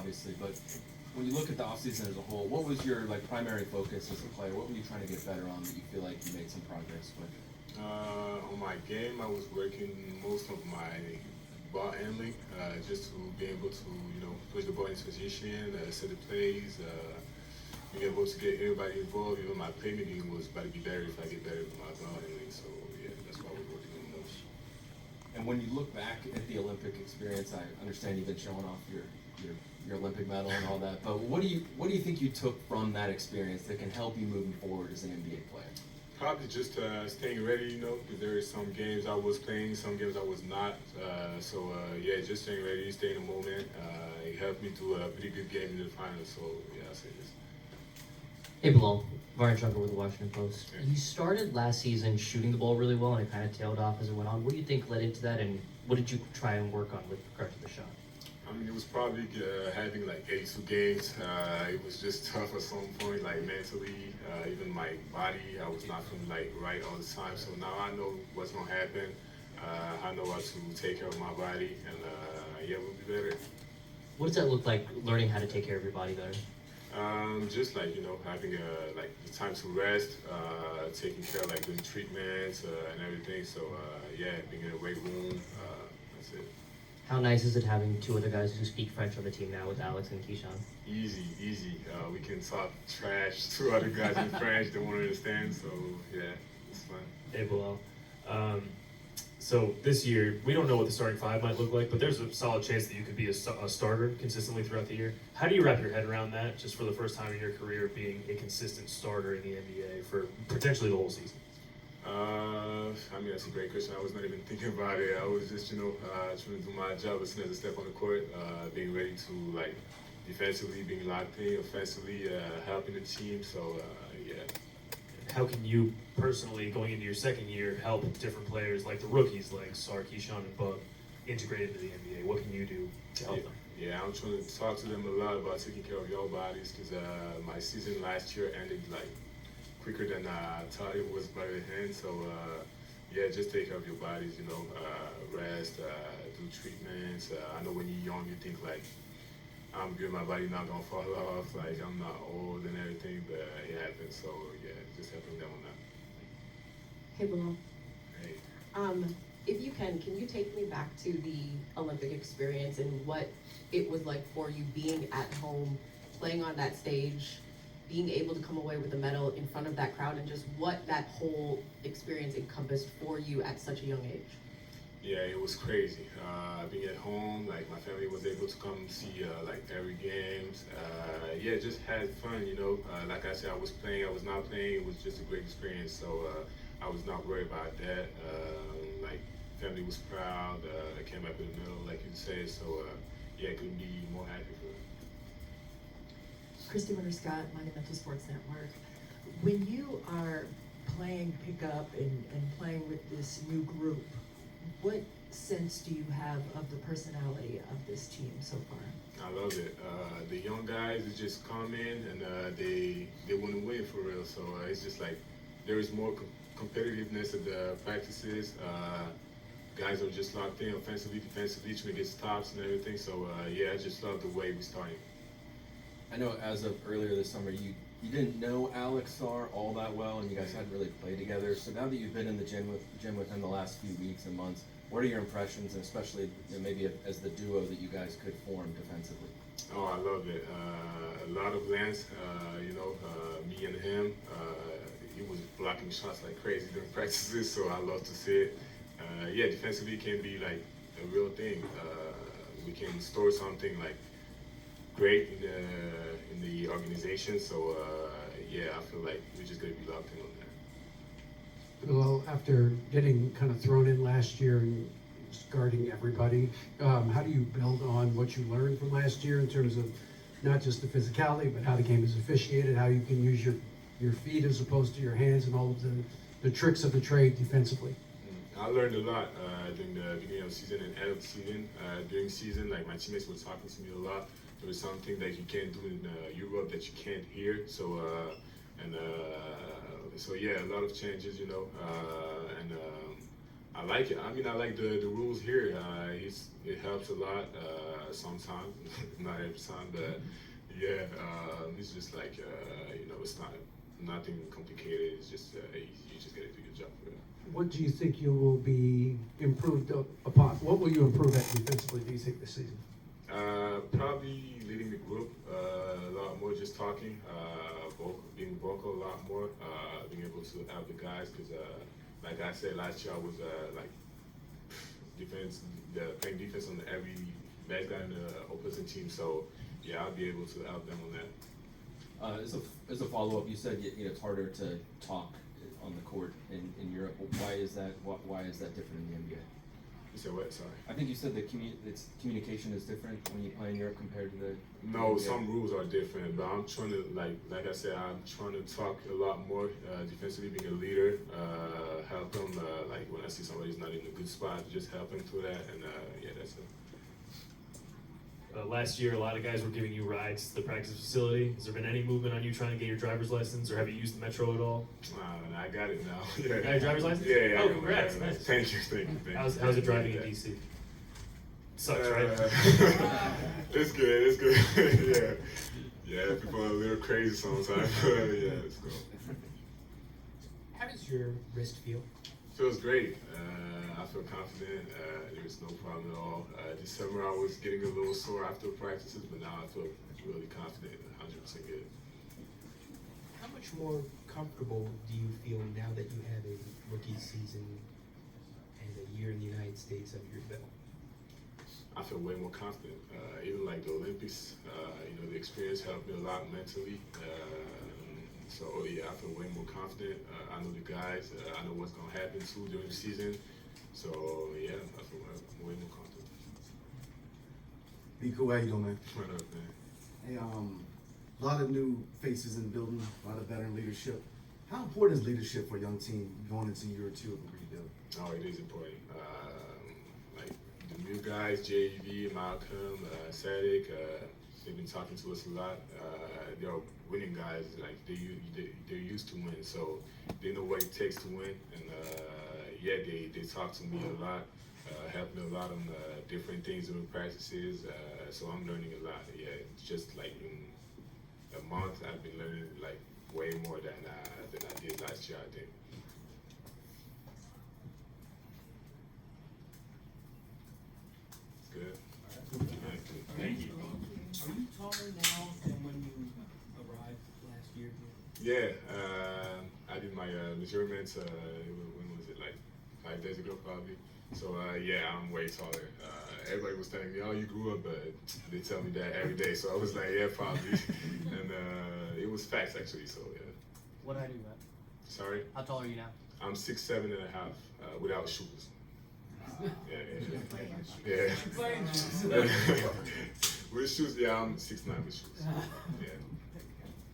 obviously, but when you look at the offseason as a whole, what was your like primary focus as a player? What were you trying to get better on that you feel like you made some progress with? On my game, I was working most of my ball handling, just to be able to, push the ball into position, set the plays, being able to get everybody involved. Even my playmaking was about to be better if I get better with my ball handling. So yeah, that's what I was working on the most. And when you look back at the Olympic experience, I understand you've been showing off your Olympic medal and all that, but what do you think you took from that experience that can help you moving forward as an NBA player? Probably just staying ready, because there is some games I was playing, some games I was not. Yeah, just staying ready, staying in the moment. It helped me do a pretty good game in the finals. So yeah, I'll say this. Hey Bilal, Varn Junker with the Washington Post. Hey. You started last season shooting the ball really well and it kind of tailed off as it went on. What do you think led into that and what did you try and work on with regard to the shot? I mean, it was probably having like 82 games. It was just tough at some point, like mentally, even my body. I was not feeling like right all the time. So now I know what's gonna happen. I know how to take care of my body, and yeah, we'll be better. What does that look like, learning how to take care of your body better? Just like having like the time to rest, taking care of like doing treatments and everything. So yeah, being in a weight room. That's it. How nice is it having two other guys who speak French on the team now with Alex and Keyshawn? Easy, easy. We can talk trash to other guys in French. They won't understand. So yeah, it's fun. Hey Bilal. So this year, we don't know what the starting five might look like, but there's a solid chance that you could be a starter consistently throughout the year. How do you wrap your head around that, just for the first time in your career, being a consistent starter in the NBA for potentially the whole season? I mean, that's a great question. I was not even thinking about it. I was just, trying to do my job as soon as I step on the court, being ready to, like, defensively, being locked in, offensively, helping the team. So, yeah. How can you personally, going into your second year, help different players like the rookies, like Sar, Keyshawn, and Bub, integrate into the NBA? What can you do to help them? Yeah, I'm trying to talk to them a lot about taking care of your bodies because my season last year ended, like, quicker than I thought it was by the end. So yeah, just take care of your bodies, rest, do treatments. I know when you're young, you think like, I'm good, my body not gonna fall off, like I'm not old and everything, but it happens. So yeah, just helping them on that. Hey, Bilal. Hey. If you can you take me back to the Olympic experience and what it was like for you being at home, playing on that stage, being able to come away with a medal in front of that crowd, and just what that whole experience encompassed for you at such a young age? Yeah, it was crazy. Being at home, like my family was able to come see like every games. Yeah, just had fun, Like I said, I was playing, I was not playing. It was just a great experience. So I was not worried about that. Like family was proud. I came back with a medal, like you said. So yeah, couldn't be more happy for them. Christy Winter Scott, Monumental Sports Network. When you are playing pickup and playing with this new group, what sense do you have of the personality of this team so far? I love it. The young guys is just come in and they want to win for real. So it's just like there is more competitiveness at the practices. Guys are just locked in offensively, defensively, trying to get stops and everything. So yeah, I just love the way we starting. I know as of earlier this summer, you didn't know Alex Sar all that well, and you guys hadn't really played together. So now that you've been in the gym with him the last few weeks and months, what are your impressions, and especially maybe as the duo that you guys could form defensively? Oh, I love it. A lot of length, me and him. He was blocking shots like crazy during practices, so I love to see it. Yeah, defensively can be like a real thing. We can store something like great in the organization. So yeah, I feel like we're just gonna be locked in on that. Well, after getting kind of thrown in last year and guarding everybody, how do you build on what you learned from last year in terms of not just the physicality, but how the game is officiated, how you can use your feet as opposed to your hands, and all of the tricks of the trade defensively? I learned a lot during the beginning of the season and end of the season. During season, like my teammates were talking to me a lot. There was something that you can't do in Europe that you can't hear. So so yeah, a lot of changes, and I like it. I mean, I like the rules here. It helps a lot. sometimes, not every time, but yeah, it's just like it's not nothing complicated. It's just you just gotta do your job. What do you think you will be improved upon? What will you improve at defensively, do you think, this season? Probably leading the group a lot more, just talking, being vocal a lot more, being able to help the guys, because like I said last year, I was like playing defense on every bad guy in the opposing team. So yeah, I'll be able to help them on that. As a follow-up, you said it's harder to talk on the court in Europe. Why is that? Why is that different in the NBA? You said what? Sorry. I think you said communication is different when you play in Europe compared to the. No, NBA. some rules are different, but I'm trying to like I said, I'm trying to talk a lot more defensively, being a leader, help them. Like when I see somebody's not in a good spot, just help them through that, and yeah, that's it. Last year, a lot of guys were giving you rides to the practice facility. Has there been any movement on you trying to get your driver's license, or have you used the metro at all? I got it now. You got your driver's license? Yeah. Oh, congrats! Yeah, Nice. Thank you. How's it driving in DC? Sucks, right? It's good. Yeah. People are a little crazy sometimes. Yeah, it's cool. How does your wrist feel? Feels great. I feel confident. There's no problem at all. This summer I was getting a little sore after practices, but now I feel really confident, 100% good. How much more comfortable do you feel now that you have a rookie season and a year in the United States under your belt? I feel way more confident. Even like the Olympics, the experience helped me a lot mentally. So yeah, I feel way more confident. I know the guys. I know what's gonna happen too during the season. So yeah, I feel way more confident. Be cool, how you doing, man? Right up, man. Hey, a lot of new faces in the building, a lot of veteran leadership. How important is leadership for a young team going into year 2 of a rebuild? Oh, it is important. Like the new guys, JV, Malcolm, Sadik, they've been talking to us a lot. They're winning guys. Like they're used to win, so they know what it takes to win. And yeah, they talk to me a lot, help me a lot on different things during practices. So I'm learning a lot. Yeah, it's just like in a month, I've been learning like way more than I did last year, I think. It's good. Thank you. Are you taller now than when you arrived last year? Yeah, I did my measurements, when was it, like 5 days ago probably. So yeah, I'm way taller. Everybody was telling me, oh, you grew up, but they tell me that every day. So I was like, yeah, probably. And it was facts actually, so yeah. What I do, man? Sorry? How tall are you now? I'm 6'7" and a half, without shoes. Yeah. With shoes, yeah, I'm 6'9" with shoes. Yeah.